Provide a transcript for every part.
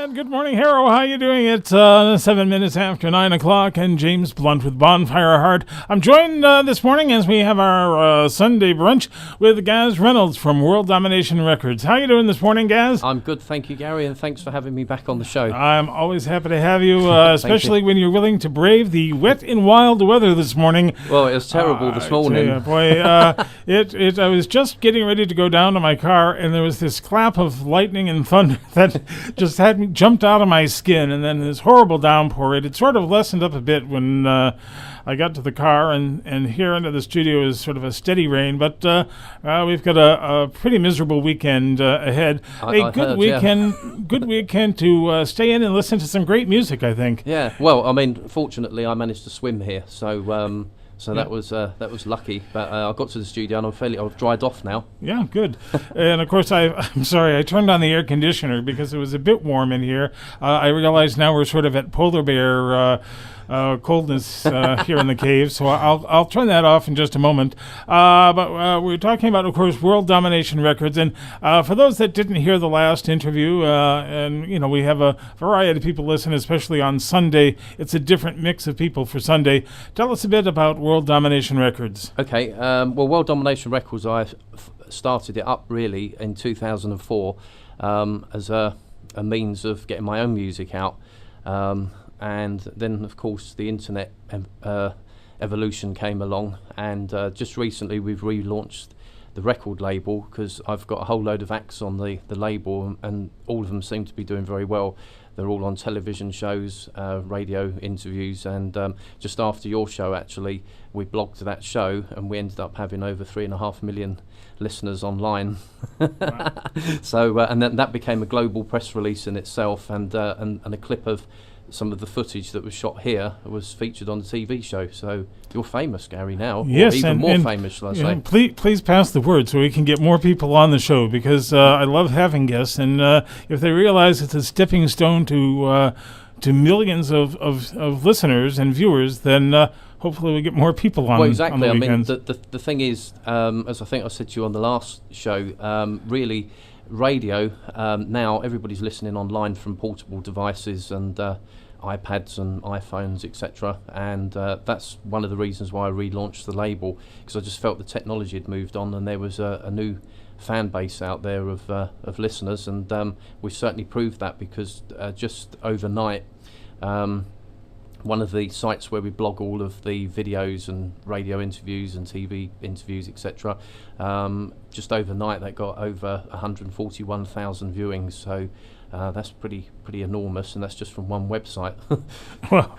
And good morning, Harrow. How you doing? It's 7 minutes after 9 o'clock, and James Blunt with Bonfire Heart. I'm joined this morning as we have our Sunday brunch with Gaz Reynolds from World Domination Records. How you doing this morning, Gaz? I'm good, thank you, Gary, and thanks for having me back on the show. I'm always happy to have you, especially when you're willing to brave the wet and wild weather this morning. Well, it was terrible this morning. I was just getting ready to go down to my car, and there was this clap of lightning and thunder that just had me jumped out of my skin, and then this horrible downpour. It had sort of lessened up a bit when I got to the car, and here into the studio is sort of a steady rain, but we've got a pretty miserable weekend ahead. Good weekend to stay in and listen to some great music, I think. Yeah, well, I mean, fortunately I managed to swim here, so that was lucky. But I got to the studio and I've dried off now. Yeah, good. And of course, I'm sorry, I turned on the air conditioner because it was a bit warm in here. I realize now we're sort of at polar bear coldness here in the cave, so I'll turn that off in just a moment. But we're talking about, of course, World Domination Records, and for those that didn't hear the last interview, and you know, we have a variety of people listen, especially on Sunday. It's a different mix of people for Sunday. Tell us a bit about World Domination Records. Okay, well, World Domination Records, I started it up really in 2004 as a means of getting my own music out. And then, of course, the internet evolution came along, and just recently we've relaunched the record label because I've got a whole load of acts on the label, and all of them seem to be doing very well. They're all on television shows, radio interviews, and just after your show, actually, we blogged that show, and we ended up having over 3.5 million listeners online. Wow. So, and then that became a global press release in itself, and a clip of some of the footage that was shot here was featured on the TV show. So you're famous, Gary, now. Yes, or even more famous, shall I say. Please pass the word so we can get more people on the show, because I love having guests, and if they realize it's a stepping stone to millions of listeners and viewers, then hopefully we get more people on. Well, exactly. On the weekends. I mean, the thing is, as I think I said to you on the last show, really, radio, now everybody's listening online from portable devices and iPads and iPhones, etc. And that's one of the reasons why I relaunched the label, because I just felt the technology had moved on and there was a new fan base out there of listeners, and we certainly proved that because just overnight, one of the sites where we blog all of the videos and radio interviews and TV interviews, etc., just overnight that got over 141,000 viewings. So that's pretty enormous, and that's just from one website. Well,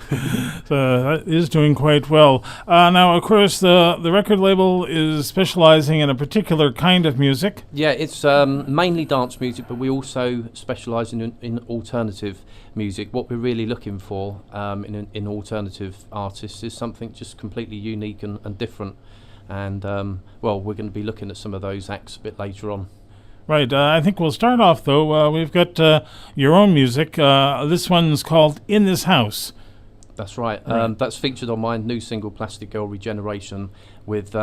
that is doing quite well. Now, of course, the record label is specializing in a particular kind of music. Yeah, it's mainly dance music, but we also specialise in alternative music. What we're really looking for in alternative artists is something just completely unique and different. And, well, we're going to be looking at some of those acts a bit later on. Right. I think we'll start off, though. We've got your own music. This one's called In This House. That's right. That's featured on my new single, Plastic Girl Regeneration, with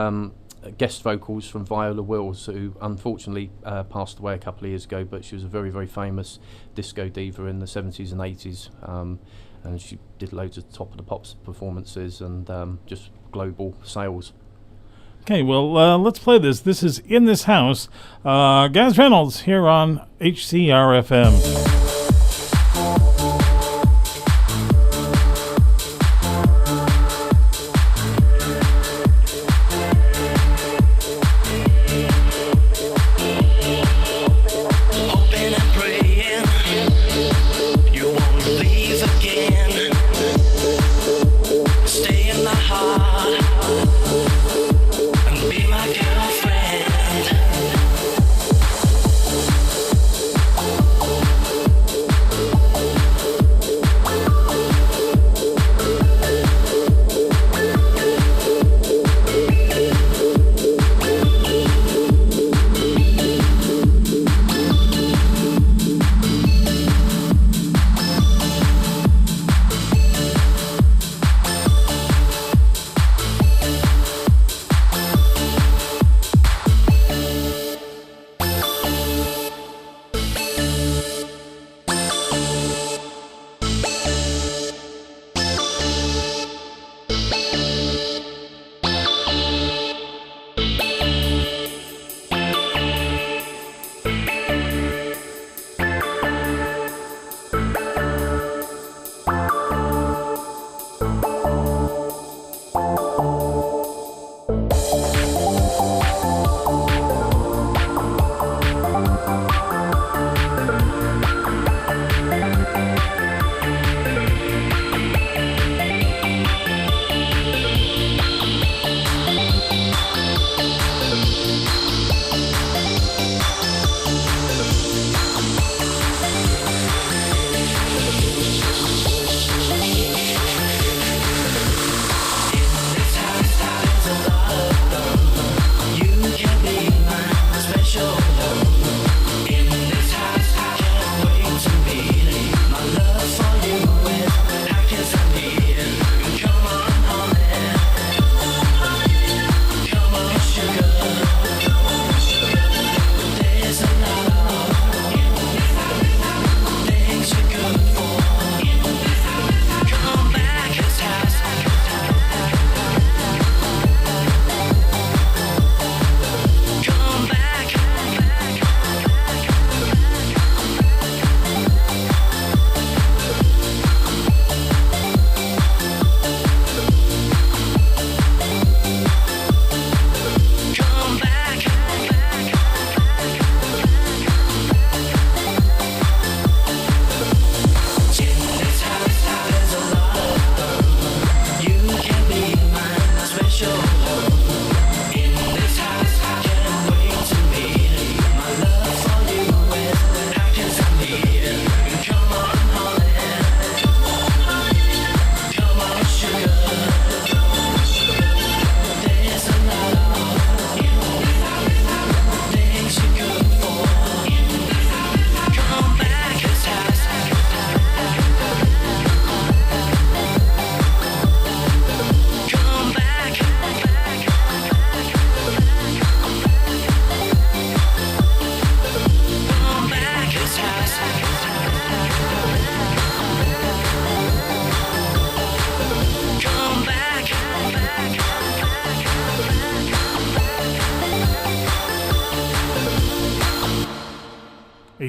guest vocals from Viola Wills, who unfortunately passed away a couple of years ago, but she was a very, very famous disco diva in the 70s and 80s. And she did loads of Top of the Pops performances and just global sales. Okay, well, let's play this. This is In This House. Gaz Reynolds here on HCRFM.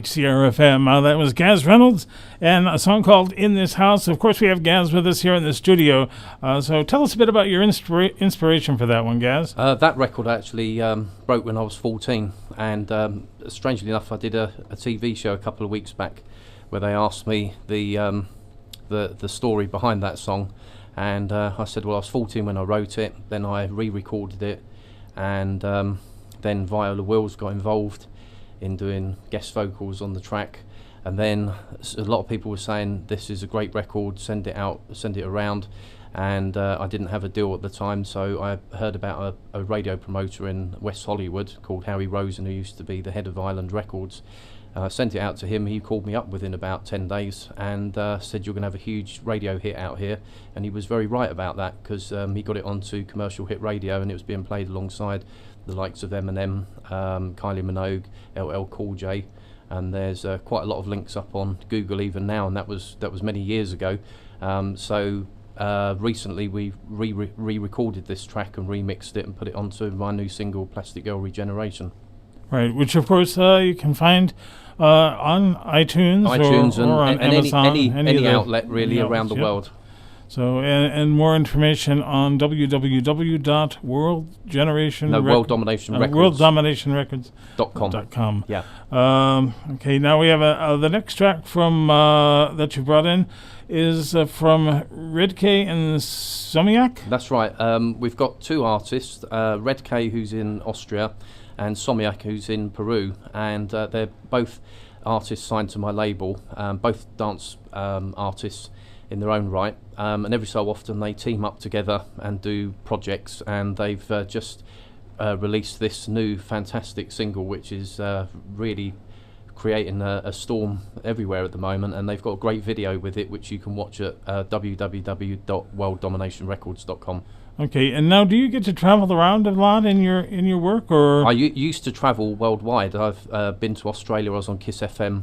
HCRFM. That was Gaz Reynolds and a song called In This House. Of course, we have Gaz with us here in the studio. So tell us a bit about your inspiration for that one, Gaz. That record actually broke when I was 14. And strangely enough, I did a TV show a couple of weeks back where they asked me the story behind that song. And I said, well, I was 14 when I wrote it. Then I re-recorded it. And then Viola Wills got involved in doing guest vocals on the track. And then a lot of people were saying, this is a great record, send it out, send it around. And I didn't have a deal at the time, so I heard about a radio promoter in West Hollywood called Harry Rosen, who used to be the head of Island Records. Sent it out to him. He called me up within about 10 days and said, you're going to have a huge radio hit out here. And he was very right about that, because he got it onto commercial hit radio and it was being played alongside the likes of Eminem, Kylie Minogue, LL Cool J. And there's quite a lot of links up on Google even now, and that was many years ago. So recently we re-recorded this track and remixed it and put it onto my new single, Plastic Girl Regeneration. Right, which of course you can find on iTunes or on Amazon, any outlet really around the world. So and more information on worlddominationrecords.com. Yeah. Okay, now we have the next track from that you brought in is from Red K and Somiak. That's right. We've got two artists, Red K, who's in Austria, and Somiak, who's in Peru, and they're both artists signed to my label, both dance artists in their own right, and every so often they team up together and do projects, and they've just released this new fantastic single, which is really creating a storm everywhere at the moment, and they've got a great video with it which you can watch at www.worlddominationrecords.com. Okay, and now do you get to travel around a lot in your work, or? I used to travel worldwide. I've been to Australia. I was on Kiss FM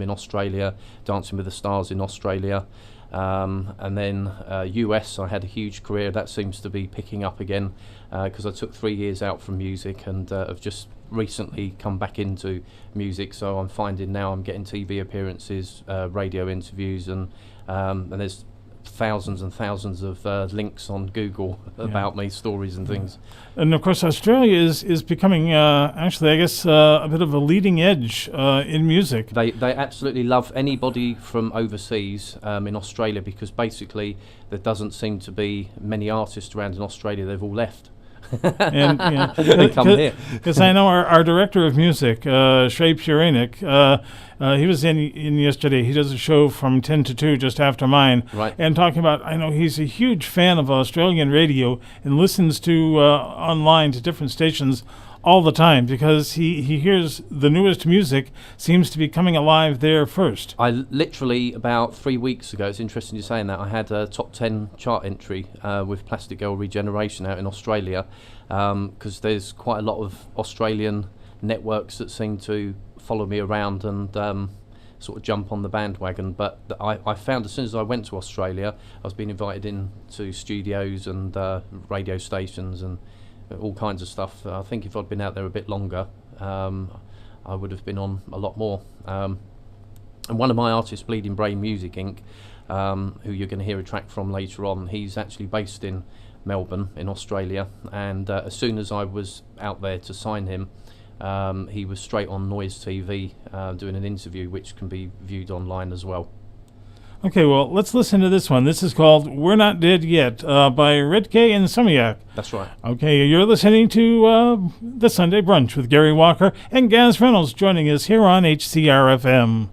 in Australia, Dancing with the Stars in Australia, and then US. I had a huge career. That seems to be picking up again, because I took 3 years out from music and have just recently come back into music. So I'm finding now I'm getting TV appearances, radio interviews, and there's thousands and thousands of links on Google about me, stories and things. And of course Australia is becoming actually I guess a bit of a leading edge in music. They absolutely love anybody from overseas in Australia, because basically there doesn't seem to be many artists around in Australia. They've all left. And they come here, because I know our director of music, Shrey Puranik, he was in yesterday. He does a show from 10 to 2 just after mine, right? And talking about, I know he's a huge fan of Australian radio and listens to online to different stations all the time, because he hears the newest music seems to be coming alive there first. I literally, about 3 weeks ago, it's interesting you're saying that, I had a top 10 chart entry with Plastic Girl Regeneration out in Australia, because there's quite a lot of Australian networks that seem to follow me around and sort of jump on the bandwagon. But I found as soon as I went to Australia, I was being invited into studios and radio stations and all kinds of stuff. I think if I'd been out there a bit longer, I would have been on a lot more. And one of my artists, Bleeding Brain Music Inc., who you're going to hear a track from later on, he's actually based in Melbourne in Australia, and as soon as I was out there to sign him, he was straight on Noise TV doing an interview, which can be viewed online as well. Okay, well, let's listen to this one. This is called We're Not Dead Yet by Red K and Somiak. That's right. Okay, you're listening to The Sunday Brunch with Gary Walker and Gaz Reynolds joining us here on HCRFM.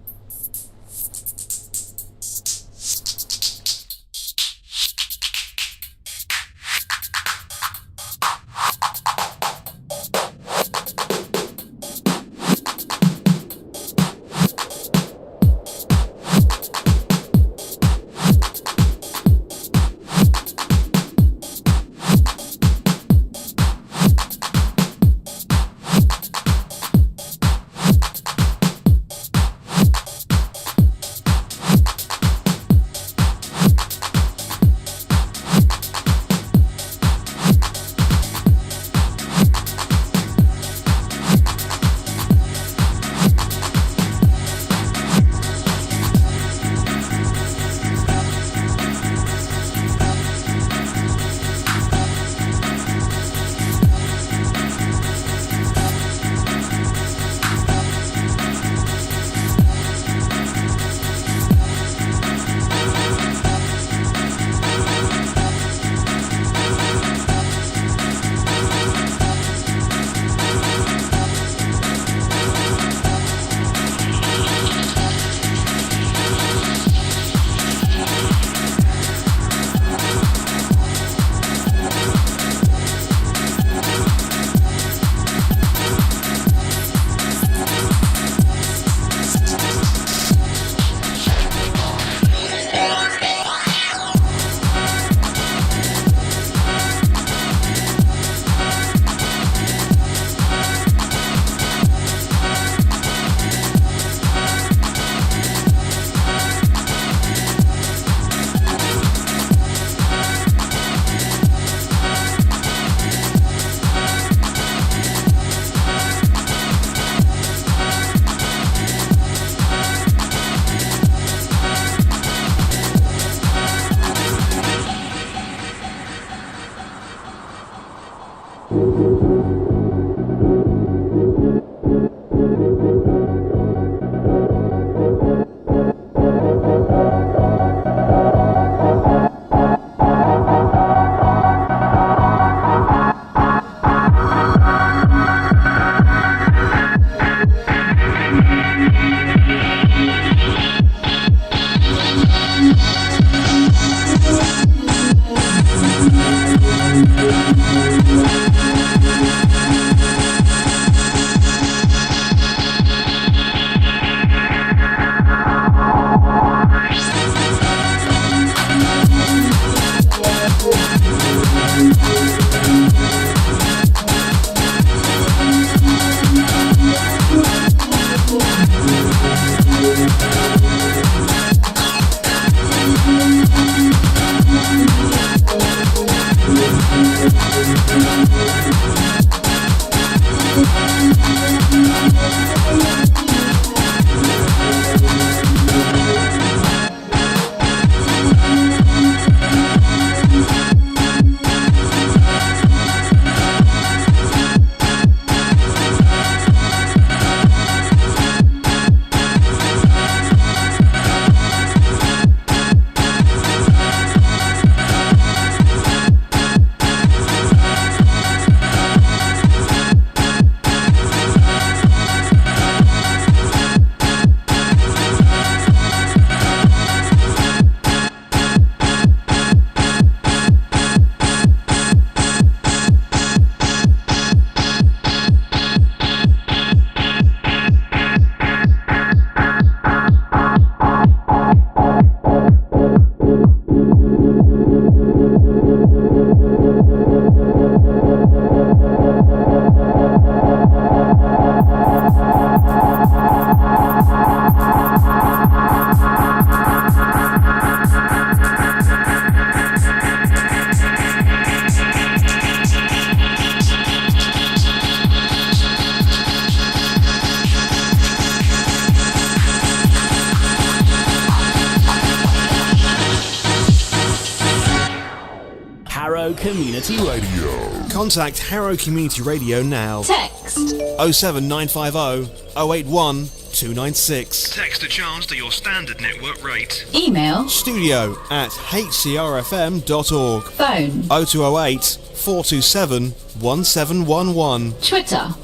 Community Radio. Contact Harrow Community Radio now. Text 07950 081 296. Text a chance to your standard network rate. Email studio@hcrfm.org. Phone 0208 427 1711. Twitter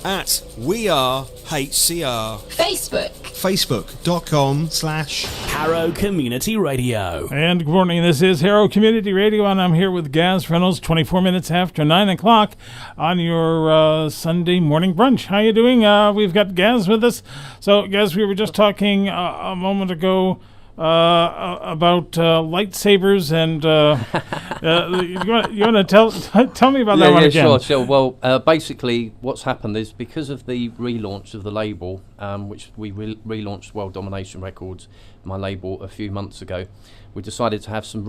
@WeAreHCR. Facebook Facebook.com/Harrow Community Radio. And good morning, this is Harrow Community Radio, and I'm here with Gaz Reynolds, 24 minutes after 9 o'clock on your Sunday morning brunch. How you doing? We've got Gaz with us. So, Gaz, we were just talking a moment ago about lightsabers, and you want to tell me about that one again? Sure. Well, basically, what's happened is because of the relaunch of the label, which we relaunched World Domination Records, my label, a few months ago, we decided to have some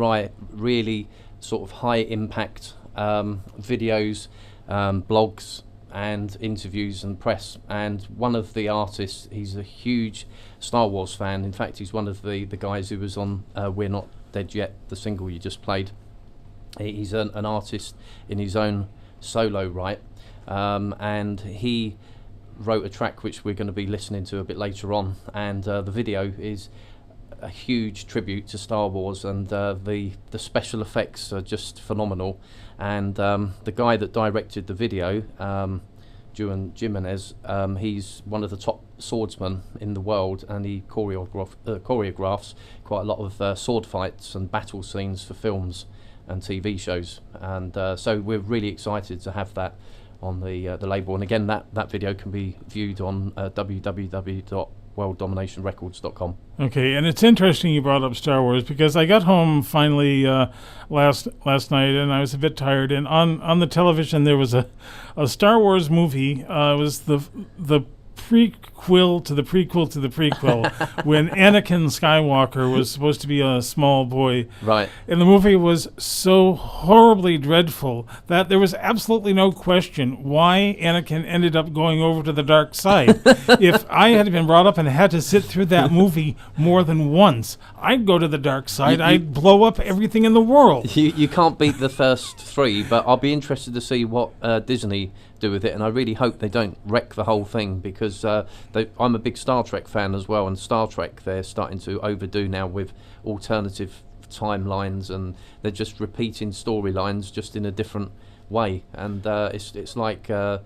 really sort of high impact videos, blogs, and interviews and press. And one of the artists, he's a huge Star Wars fan. In fact, he's one of the guys who was on We're Not Dead Yet, the single you just played. He's an artist in his own solo right, and he wrote a track which we're going to be listening to a bit later on, and the video is a huge tribute to Star Wars, and the special effects are just phenomenal. And the guy that directed the video, Juan Jimenez, he's one of the top swordsmen in the world, and he choreographs quite a lot of sword fights and battle scenes for films and TV shows. And so we're really excited to have that on the label. And again, that video can be viewed on www.worlddominationrecords.com. Okay, and it's interesting you brought up Star Wars, because I got home finally last night, and I was a bit tired, and on the television there was a Star Wars movie. It was the prequel to the prequel to the prequel when Anakin Skywalker was supposed to be a small boy. Right. And the movie was so horribly dreadful that there was absolutely no question why Anakin ended up going over to the dark side. If I had been brought up and had to sit through that movie more than once, I'd go to the dark side. I'd blow up everything in the world. You can't beat the first three, but I'll be interested to see what Disney do with it, and I really hope they don't wreck the whole thing, because I'm a big Star Trek fan as well, and Star Trek they're starting to overdo now with alternative timelines, and they're just repeating storylines just in a different way, and it's like I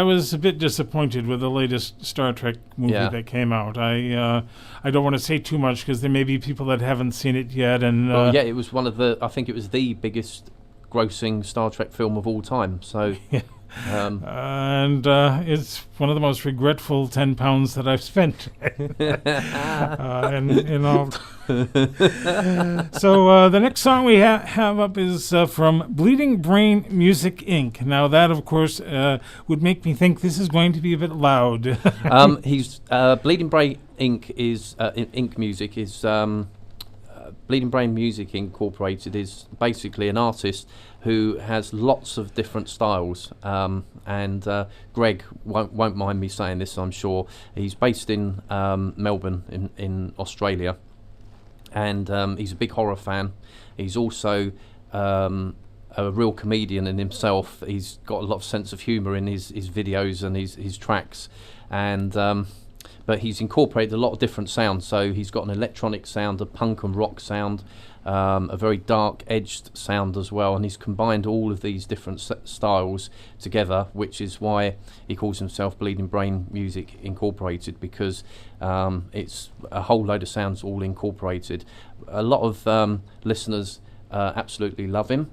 was a bit disappointed with the latest Star Trek movie that came out. I don't want to say too much, because there may be people that haven't seen it yet, and it was I think it was the biggest grossing Star Trek film of all time. So, and it's one of the most regretful £10 that I've spent. So the next song we have up is from Bleeding Brain Music Inc. Now that, of course, would make me think this is going to be a bit loud. He's Bleeding Brain Inc. is Inc. Music is. Bleeding Brain Music Incorporated is basically an artist who has lots of different styles, and Greg won't mind me saying this, I'm sure. He's based in Melbourne in Australia, and he's a big horror fan. He's also a real comedian in himself. He's got a lot of sense of humour in his videos and his tracks, and but he's incorporated a lot of different sounds. So he's got an electronic sound, a punk and rock sound, a very dark edged sound as well, and he's combined all of these different styles together, which is why he calls himself Bleeding Brain Music Incorporated, because it's a whole load of sounds all incorporated. A lot of listeners absolutely love him,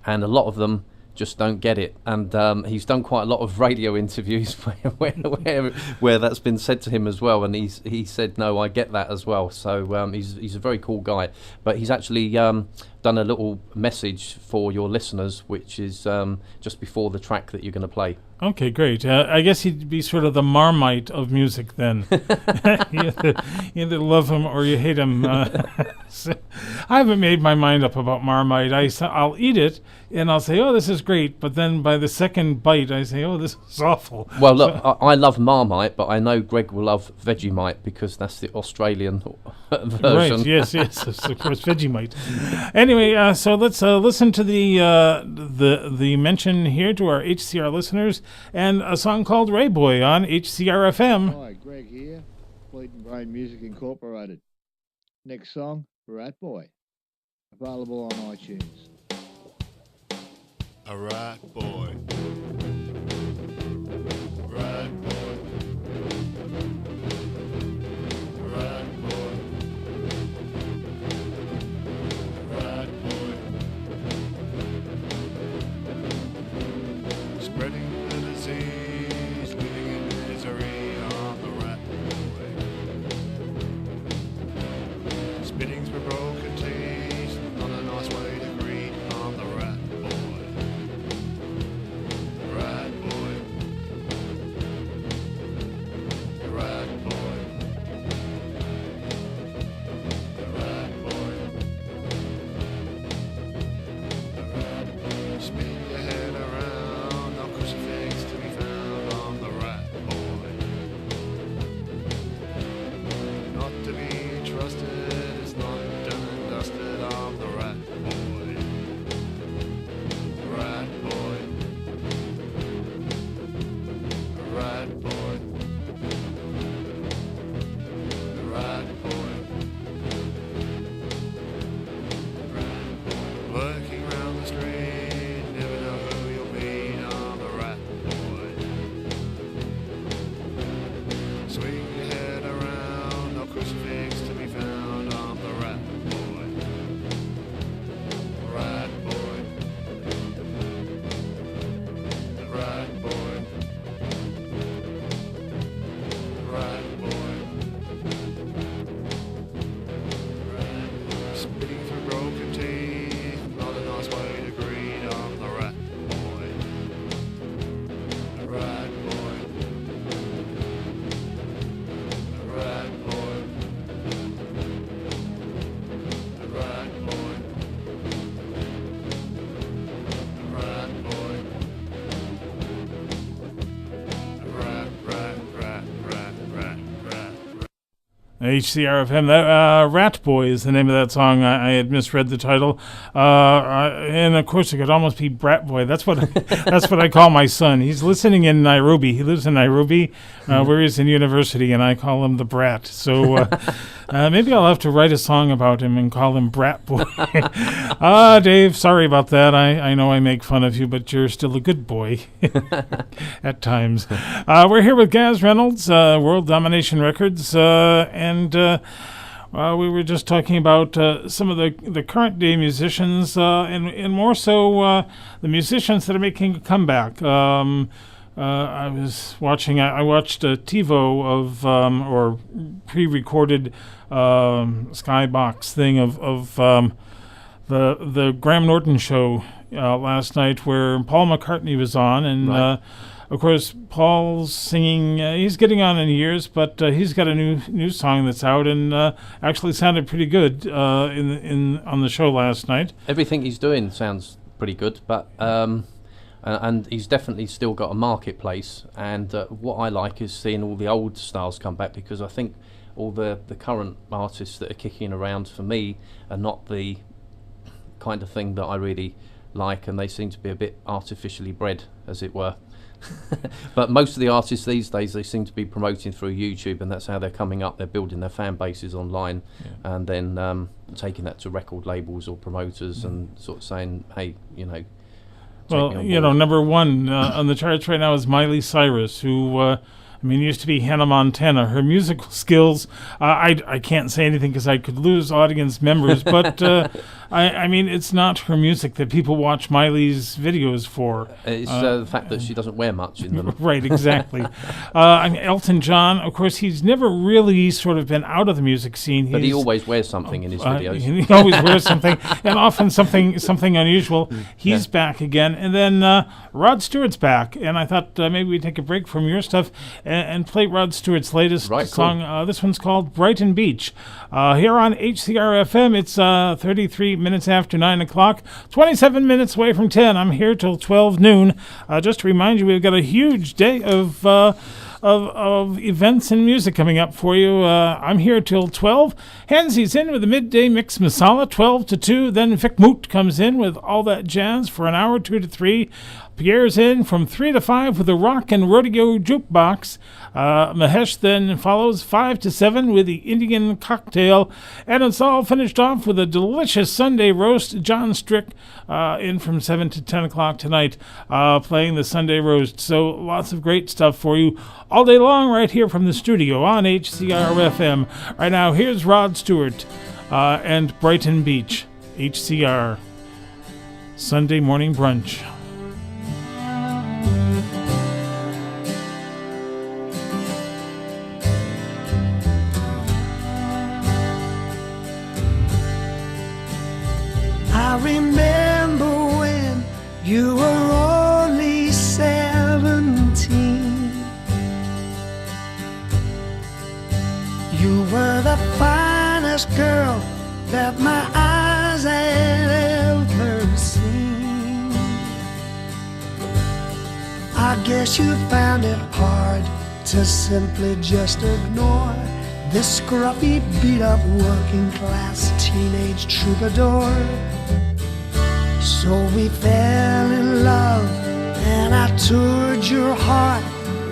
and a lot of them just don't get it, and he's done quite a lot of radio interviews where that's been said to him as well, and he said, no, I get that as well. So he's a very cool guy, but he's actually done a little message for your listeners, which is just before the track that you're going to play. Okay, great. I guess he'd be sort of the Marmite of music then. You either love him or you hate him. So I haven't made my mind up about Marmite. I'll eat it and I'll say, oh, this is great. But then by the second bite, I say, oh, this is awful. Well, look, I love Marmite, but I know Greg will love Vegemite, because that's the Australian version. Right, yes, of course, Vegemite. Anyway. Anyway, so let's listen to the mention here to our HCR listeners and a song called Ray Boy on HCR FM. Hi, Greg here, Fleet and Brain Music Incorporated. Next song, Rat Boy, available on iTunes. A rat boy. Rat boy. Rat boy. Rat boy. Spreading the disease, living in misery on the rat boy. Spittings for broken teeth, not a nice way to greet on the rat boy. Rat boy. Rat boy. Rat boy. Spin your head around, no crucifix to be found on the rat boy. Not to be trusted, it's not done and dusted on the rat boy. Rat boy. Rat boy. Rat boy. Lurking round the street, never know who you'll meet on the rat boy. Swing your head around, no crucifix to be found on the rat boy. Rat boy. Rat boy. Rat boy. Spitting through broken teeth, not a nice way to greet on the rat boy. Rat boy. Rat boy. Rat boy. Rat boy. Rat, rat, rat, rat, rat, rat. HCR FM. That Rat Boy is the name of that song. I had misread the title, and of course it could almost be Brat Boy. That's what that's what I call my son. He's listening in Nairobi. He lives in Nairobi, where he's in university, and I call him the Brat. So maybe I'll have to write a song about him and call him Brat Boy. Dave, sorry about that. I know I make fun of you, but you're still a good boy at times. We're here with Gaz Reynolds, World Domination Records, and we were just talking about some of the current day musicians, and more so the musicians that are making a comeback. I was watching. I watched a TiVo of or pre-recorded Skybox thing of the Graham Norton show last night, where Paul McCartney was on, and Right. Of course, Paul's singing. He's getting on in years, but he's got a new song that's out, and actually sounded pretty good on the show last night. Everything he's doing sounds pretty good, but and he's definitely still got a marketplace. And what I like is seeing all the old stars come back, because I think all the current artists that are kicking around for me are not the kind of thing that I really like, and they seem to be a bit artificially bred, as it were. But most of the artists these days, they seem to be promoting through YouTube, and that's how they're coming up. They're building their fan bases online, and then taking that to record labels or promoters and sort of saying, hey, you know, Well, you know, number one on the charts right now is Miley Cyrus, who used to be Hannah Montana. Her musical skills, I can't say anything because I could lose audience members, but I mean, it's not her music that people watch Miley's videos for. It's the fact that she doesn't wear much in them. Right, exactly. Elton John, of course, he's never really sort of been out of the music scene. But he always wears something in his videos. He always wears something, and often something unusual. He's back again. And then Rod Stewart's back, and I thought maybe we'd take a break from your stuff and play Rod Stewart's latest song. Cool. This one's called Brighton Beach. Here on HCR FM, it's 33 minutes after 9 o'clock, 27 minutes away from 10. I'm here till 12 noon. Just to remind you, we've got a huge day of of events and music coming up for you. I'm here till 12. Hansy's in with the midday mix masala, 12 to 2. Then Vic Moot comes in with all that jazz for an hour, 2 to 3. Pierre's in from 3 to 5 with the rock and rodeo jukebox. Mahesh then follows 5 to 7 with the Indian cocktail. And it's all finished off with a delicious Sunday roast. John Strick in from 7 to 10 o'clock tonight playing the Sunday roast. So lots of great stuff for you all day long right here from the studio on HCR-FM. Right now, here's Rod Stewart and Brighton Beach, HCR, Sunday morning brunch. I remember when you were only 17. You were the finest girl that my eyes had ever seen. I guess you found it hard to simply just ignore this scruffy, beat-up, working-class teenage troubadour. So we fell in love, and I toured your heart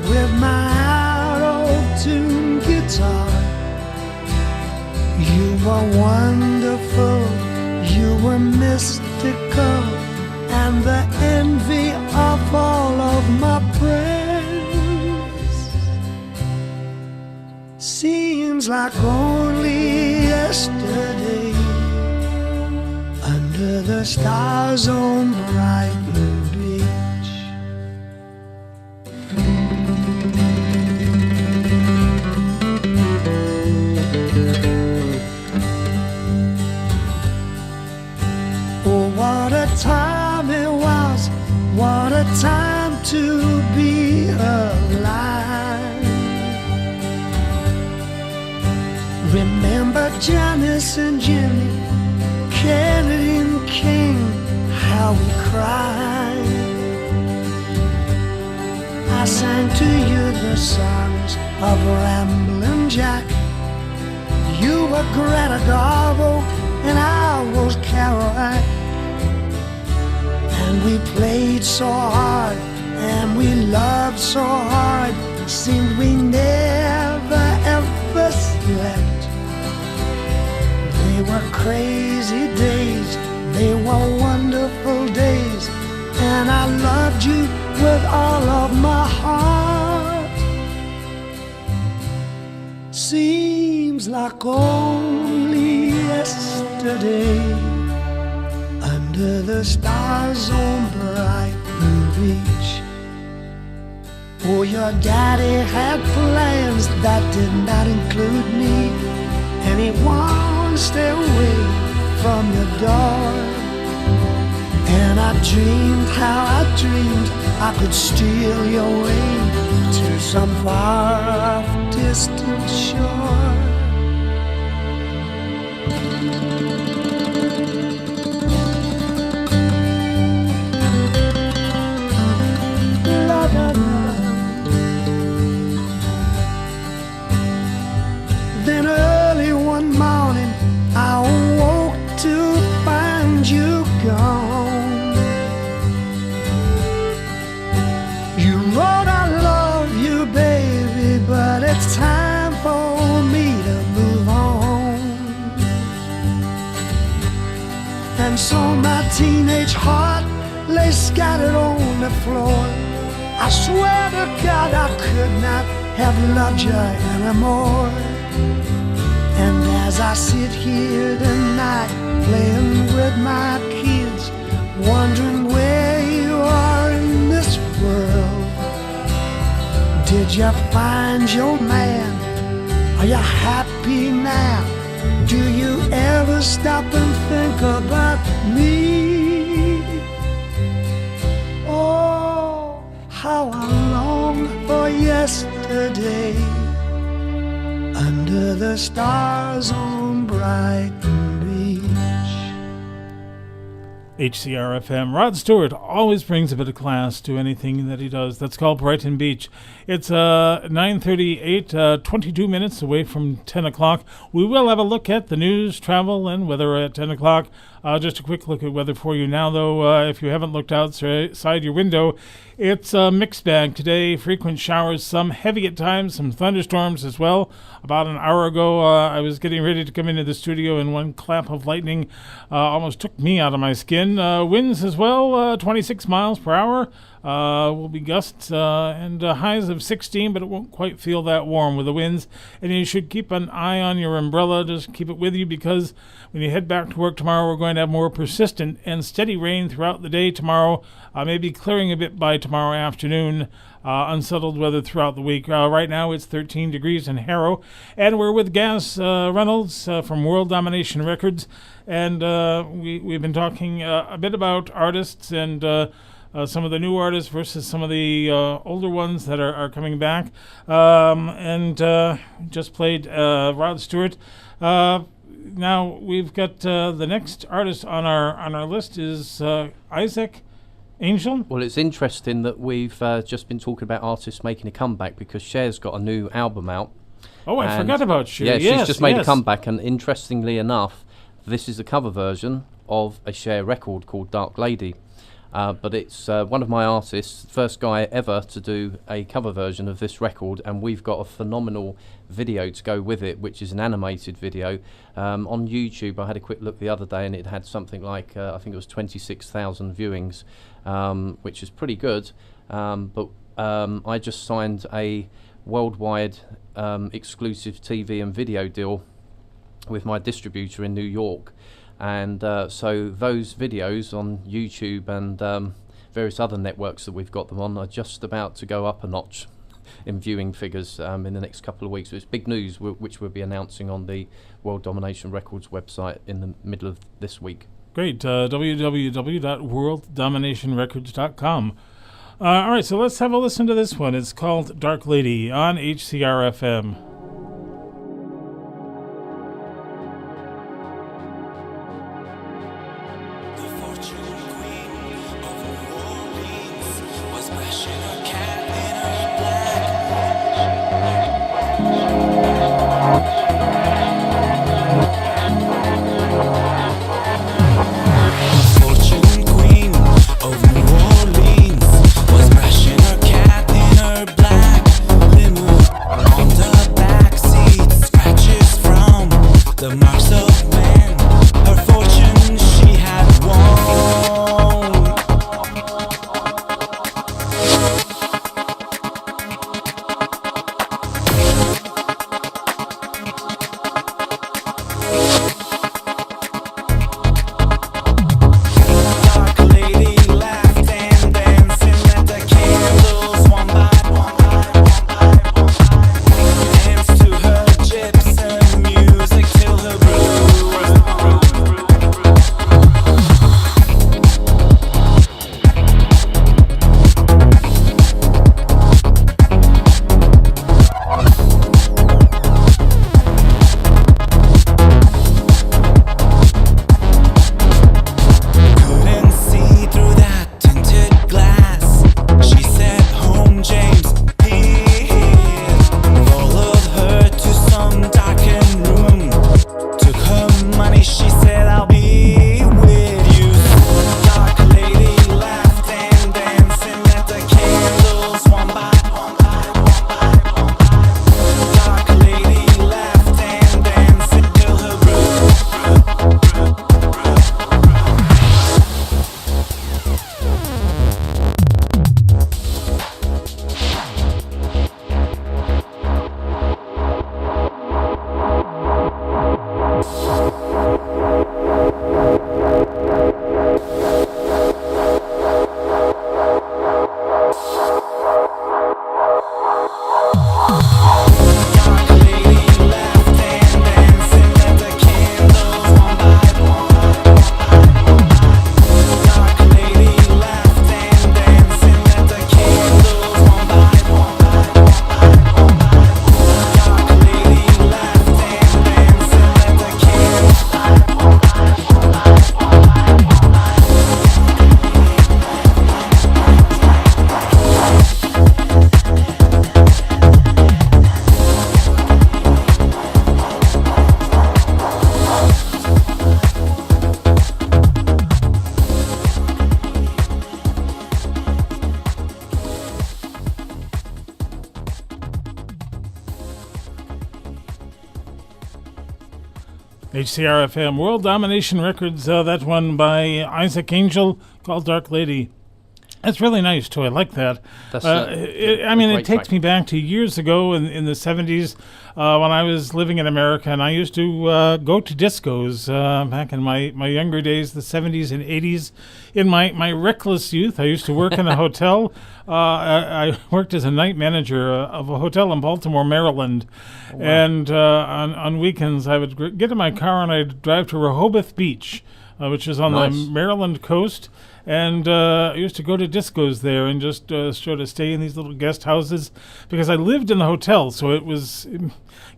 with my out-of-tune guitar. You were wonderful, you were mystical, and the envy of all of my friends. Seems like only yesterday, under the stars on Brighton Beach. Oh, what a time it was, what a time to be alive. Remember Janice and Jimmy, Kennedy and King, how we cried. I sang to you the songs of Ramblin' Jack. You were Greta Garbo and I was Caroline. And we played so hard and we loved so hard, seemed we never ever slept. They were crazy days, they were wonderful days, and I loved you with all of my heart. Seems like only yesterday, under the stars on Brighton Beach. Oh, your daddy had plans that did not include me, and he wanted to stay away from your door. And I dreamed how I dreamed I could steal you away to some far off distant shore. La, la, la. Then early one morning I woke to find you gone. You wrote I love you, baby, but it's time for me to move on. And so my teenage heart lay scattered on the floor. I swear to God I could not have loved you anymore. And as I sit here tonight playing with my kids, wondering where you are in this world. Did you find your man? Are you happy now? Do you ever stop and think about me? Oh, how I long for yesterday, under the stars on Brighton Beach. HCR-FM. Rod Stewart always brings a bit of class to anything that he does. That's called Brighton Beach. It's 9:38, 22 minutes away from 10 o'clock. We will have a look at the news, travel, and weather at 10 o'clock. Just a quick look at weather for you now, though. If you haven't looked outside your window, it's a mixed bag today. Frequent showers, some heavy at times, some thunderstorms as well. About an hour ago, I was getting ready to come into the studio, and one clap of lightning almost took me out of my skin. Winds as well, 26 miles per hour. Will be gusts and highs of 16, but it won't quite feel that warm with the winds. And you should keep an eye on your umbrella. Just keep it with you, because when you head back to work tomorrow, we're going to have more persistent and steady rain throughout the day tomorrow. Maybe clearing a bit by tomorrow afternoon. Unsettled weather throughout the week. Right now it's 13 degrees in Harrow, and we're with Gaz Reynolds from World Domination Records, and we've been talking a bit about artists and some of the new artists versus some of the older ones that are coming back, and just played Rod Stewart. Now we've got the next artist on our list is Isaac Angel. Well, it's interesting that we've just been talking about artists making a comeback, because Cher's got a new album out. Oh, I forgot about Cher. Yeah, yes, she's just made a comeback, and interestingly enough, this is a cover version of a Cher record called Dark Lady. But it's one of my artists, first guy ever to do a cover version of this record, and we've got a phenomenal video to go with it, which is an animated video on YouTube. I had a quick look the other day, and it had something like I think it was 26,000 viewings, which is pretty good. But I just signed a worldwide exclusive TV and video deal with my distributor in New York. And so those videos on YouTube and various other networks that we've got them on are just about to go up a notch in viewing figures in the next couple of weeks. So it's big news, which we'll be announcing on the World Domination Records website in the middle of this week. Great. www.worlddominationrecords.com. All right, so let's have a listen to this one. It's called Dark Lady on HCR-FM. HCRFM, World Domination Records, that one by Isaac Angel, called Dark Lady. That's really nice, too. I like that. That's it takes me back to years ago in the 70s when I was living in America, and I used to go to discos back in my younger days, the 70s and 80s. In my reckless youth, I used to work in a hotel. I worked as a night manager of a hotel in Baltimore, Maryland. Oh, wow. And on weekends, I would get in my car and I'd drive to Rehoboth Beach, which is on the Maryland coast. And I used to go to discos there and just sort of stay in these little guest houses because I lived in the hotel. So it was,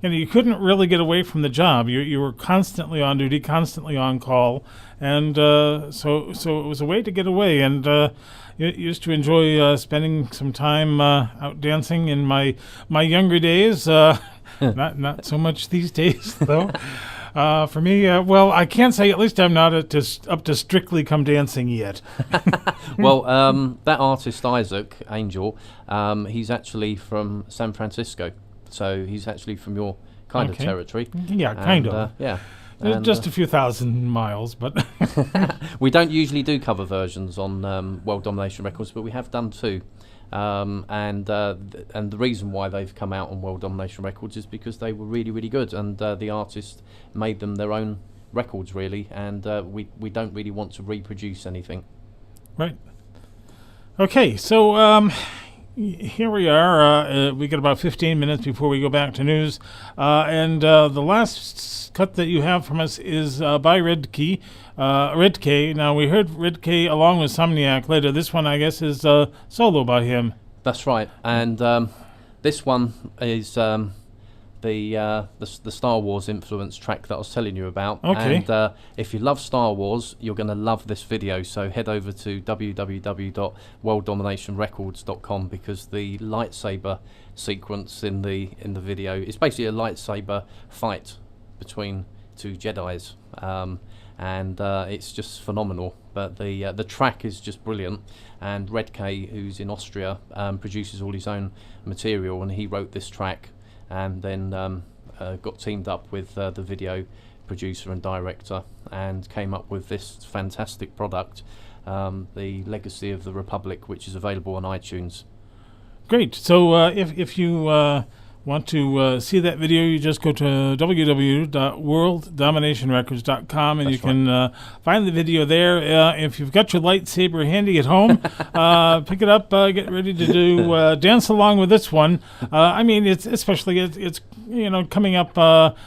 you couldn't really get away from the job. You were constantly on duty, constantly on call. And so it was a way to get away. And used to enjoy spending some time out dancing in my younger days. Not so much these days, though. For me, I can't say, at least I'm not up to Strictly Come Dancing yet. Well, that artist, Isaac Angel, he's actually from San Francisco. So he's actually from your kind of territory. Yeah, kind of. Yeah. Just a few thousand miles, but... We don't usually do cover versions on World Domination Records, but we have done two. And the reason why they've come out on World Domination Records is because they were really, really good, and the artist made them their own records, really, and we don't really want to reproduce anything. Right. Okay, so here we are. We got about 15 minutes before we go back to news, and the last cut that you have from us is by Red K. Now, we heard Red K along with Somniac later. This one, I guess, is solo by him. That's right. And this one is the Star Wars influence track that I was telling you about. Okay. And if you love Star Wars, you're going to love this video. So head over to www.worlddominationrecords.com because the lightsaber sequence in the video is basically a lightsaber fight between two Jedis. And it's just phenomenal. But the track is just brilliant. And Red K, who's in Austria, produces all his own material, and he wrote this track, and then got teamed up with the video producer and director, and came up with this fantastic product, The Legacy of the Republic, which is available on iTunes. Great. So if you want to see that video, you just go to www.worlddominationrecords.com and That's you can find the video there. If you've got your lightsaber handy at home, pick it up, get ready to do dance along with this one. It's especially it's coming up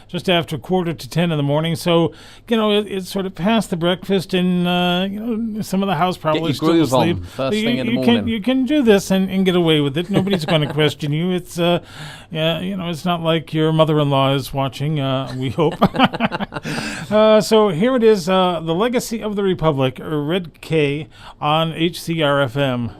just after 9:45 in the morning, so it's sort of past the breakfast, and some of the house probably get your still groove asleep. on first thing in the morning. You can do this and get away with it. Nobody's going to question you. It's it's not like your mother-in-law is watching, we hope. So here it is, The Legacy of the Republic, Red K on HCRFM.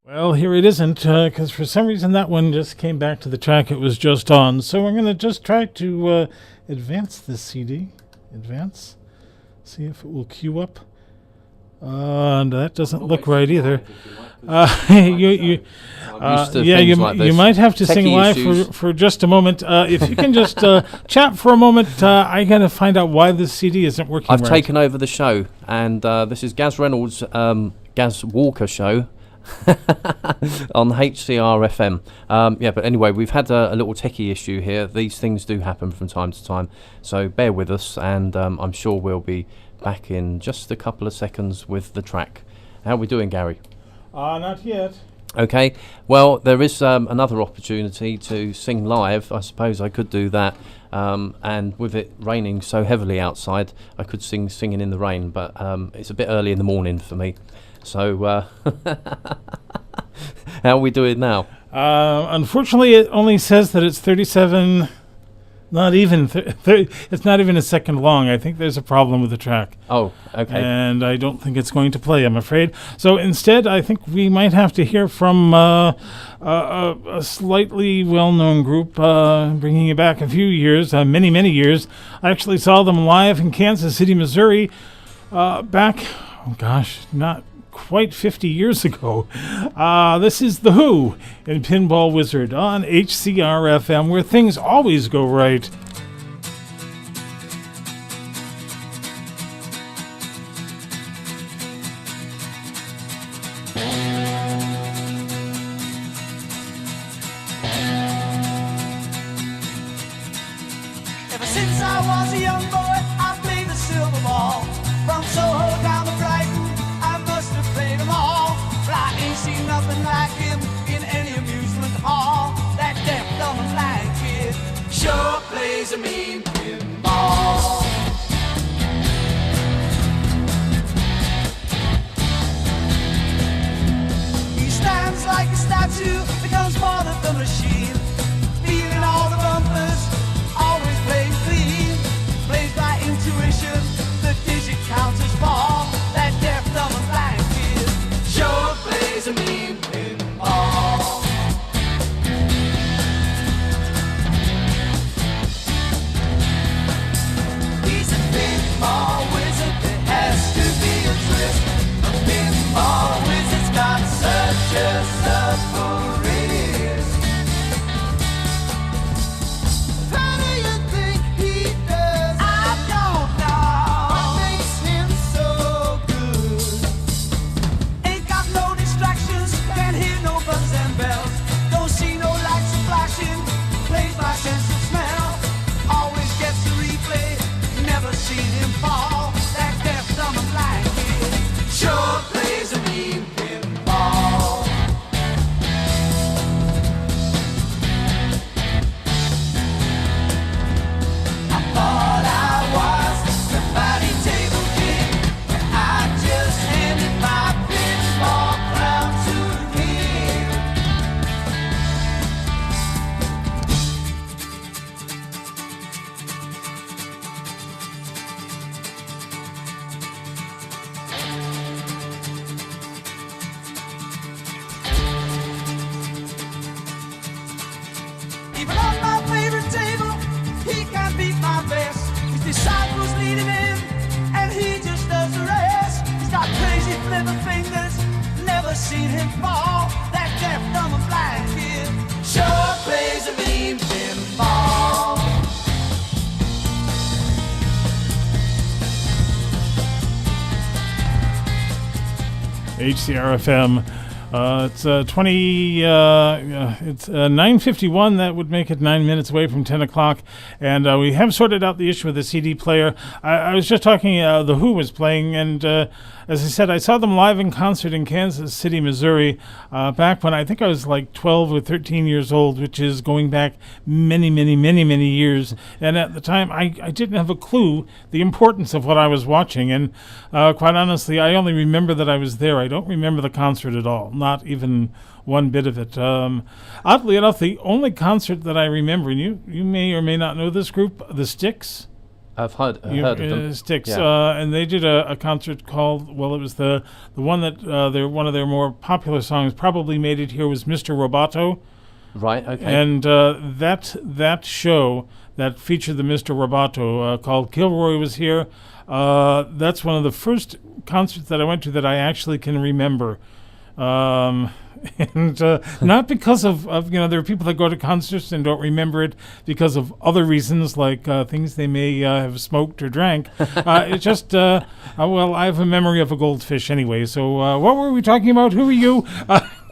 Well, here it isn't, because for some reason that one just came back to the track it was just on. So we're going to just try to advance this CD. Advance. See if it will queue up. And that doesn't look right either. You might have to sing live for just a moment. If you can just chat for a moment, I got to find out why this CD isn't working. I've taken over the show, and this is Gaz Reynolds' Gaz Walker show. On HCR FM. But anyway, we've had a little techie issue here. These things do happen from time to time, so bear with us, and I'm sure we'll be back in just a couple of seconds with the track. How are we doing, Gary? Not yet. Okay, well, there is another opportunity to sing live. I suppose I could do that, and with it raining so heavily outside, I could singing in the rain, but it's a bit early in the morning for me. So, how are we doing now? Unfortunately, it only says that it's 37. Not even. It's not even a second long. I think there's a problem with the track. Oh, okay. And I don't think it's going to play, I'm afraid. So instead, I think we might have to hear from a slightly well-known group, bringing it back a few years, many, many years. I actually saw them live in Kansas City, Missouri, back, not quite 50 years ago. This is The Who in Pinball Wizard on HCR-FM, where things always go right. Ever since I was a young boy, I played the silver ball. From Soho down to Brighton, I must have played them all. But I ain't seen nothing like him in any amusement hall. That deaf, dumb, and blind kid sure plays a mean pinball. He stands like a statue, becomes part of the machine, feeling all the bumpers, always playing clean, plays by intuition, the digit counters fall. That deaf, dumb, and blind kid sure plays a mean pinball. He's a pinball wizard, there has to be a twist. A pinball wizard's got such a supple wrist. How do you think he does? I don't know. What makes him so good? Ain't got no distractions, can't hear no buttons and bells. Don't see no lights flashing, plays by sense of smell. Always gets a replay, never seen him fall. That deaf, dumb, and blind kid sure plays a mean pinball. I thought I was the body table king, and I just handed my pinball crown to him. Even on my favorite table, he can't beat my best. His disciples lead him in, and he just does the rest. He's got crazy flipper fingers, never seen him fall. That deaf, dumb, and blind kid sure plays a mean pinball. HCR-FM. It's 9:51. That would make it 9 minutes away from 10 o'clock. And we have sorted out the issue with the CD player. I was just talking, The Who was playing, and as I said, I saw them live in concert in Kansas City, Missouri, back when I think I was like 12 or 13 years old, which is going back many, many, many, many years. And at the time, I didn't have a clue the importance of what I was watching. And quite honestly, I only remember that I was there. I don't remember the concert at all, not even one bit of it. Oddly enough, the only concert that I remember, and you may or may not know this group, The Styx. I've heard of them. Styx, Yeah. and they did a concert called, well, it was the one that one of their more popular songs probably made it here was Mr. Roboto. Right, okay. And that show that featured the Mr. Roboto called Kilroy was here. That's one of the first concerts that I went to that I actually can remember. And not because of there are people that go to concerts and don't remember it because of other reasons, like things they may have smoked or drank. It's just, well, I have a memory of a goldfish anyway. So what were we talking about? Who are you?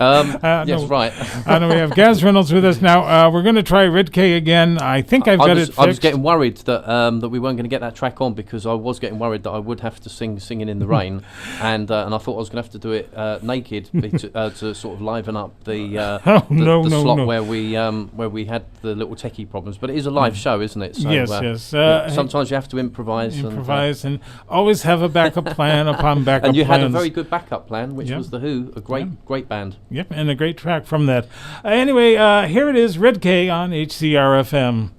Yes, no. right. I know we have Gaz Reynolds with us now. We're going to try Red K again. I think I've got it fixed. I was getting worried that that we weren't going to get that track on, because I was getting worried that I would have to singing in the rain, and I thought I was going to have to do it naked to sort of liven up the slot where we had the little techie problems. But it is a live show, isn't it? So, yes. Sometimes you have to improvise. And always have a backup plan upon backup and you plans. had a very good backup plan, which was The Who, a great band. Yep, and a great track from that. Anyway, here it is, Red K on HCR-FM.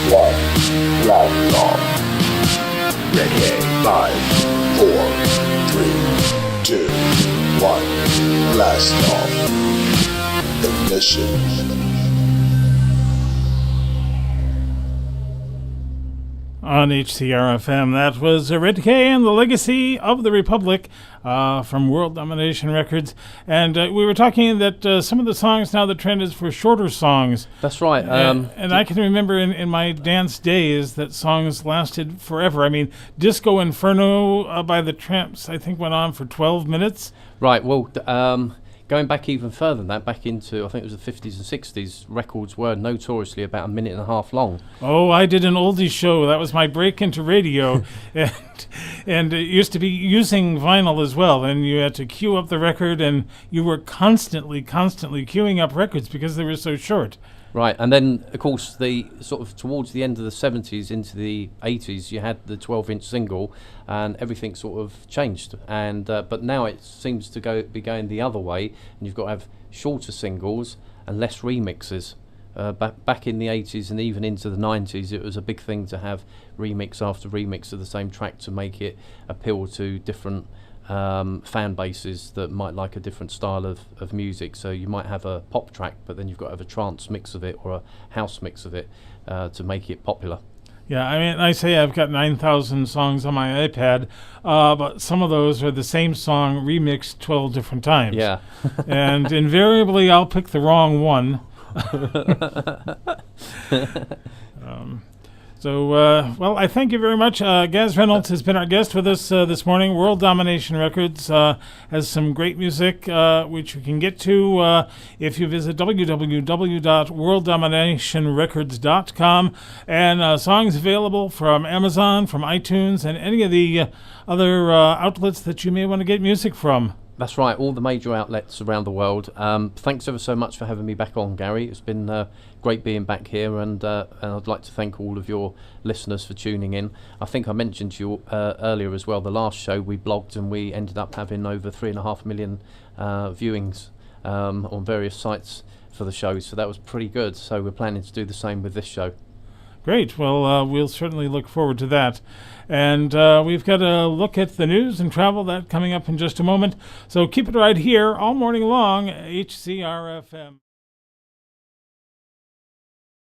blast off. Ready, 5, 4, 3, 2, 1, blast off. Ignition. On HCR-FM, that was Red K and the Legacy of the Republic from World Domination Records. And we were talking that some of the songs now, the trend is for shorter songs. That's right. And I can remember in my dance days that songs lasted forever. I mean, Disco Inferno by the Tramps, I think, went on for 12 minutes. Right, well, going back even further than that, back into, I think it was the 50s and 60s, records were notoriously about a minute and a half long. Oh, I did an oldies show. That was my break into radio. and it used to be using vinyl as well. And you had to queue up the record, and you were constantly queuing up records because they were so short. Right, and then, of course, the sort of towards the end of the 70s into the 80s, you had the 12-inch single, and everything sort of changed. And but now it seems to be going the other way, and you've got to have shorter singles and less remixes. Back in the 80s and even into the 90s, it was a big thing to have remix after remix of the same track to make it appeal to different fan bases that might like a different style of music. So you might have a pop track, but then you've got to have a trance mix of it or a house mix of it to make it popular. Yeah, I mean, I say I've got 9,000 songs on my iPad, but some of those are the same song remixed 12 different times. Yeah. And invariably I'll pick the wrong one. Well, I thank you very much. Gaz Reynolds has been our guest with us this morning. World Domination Records has some great music, which you can get to if you visit www.worlddominationrecords.com. And songs available from Amazon, from iTunes, and any of the other outlets that you may want to get music from. That's right, all the major outlets around the world. Thanks ever so much for having me back on, Gary. It's been great being back here, and I'd like to thank all of your listeners for tuning in. I think I mentioned to you earlier as well, the last show we blogged and we ended up having over 3.5 million viewings on various sites for the show, so that was pretty good. So we're planning to do the same with this show. Great. Well, we'll certainly look forward to that. And we've got a look at the news and travel, that coming up in just a moment. So keep it right here all morning long, HCR-FM.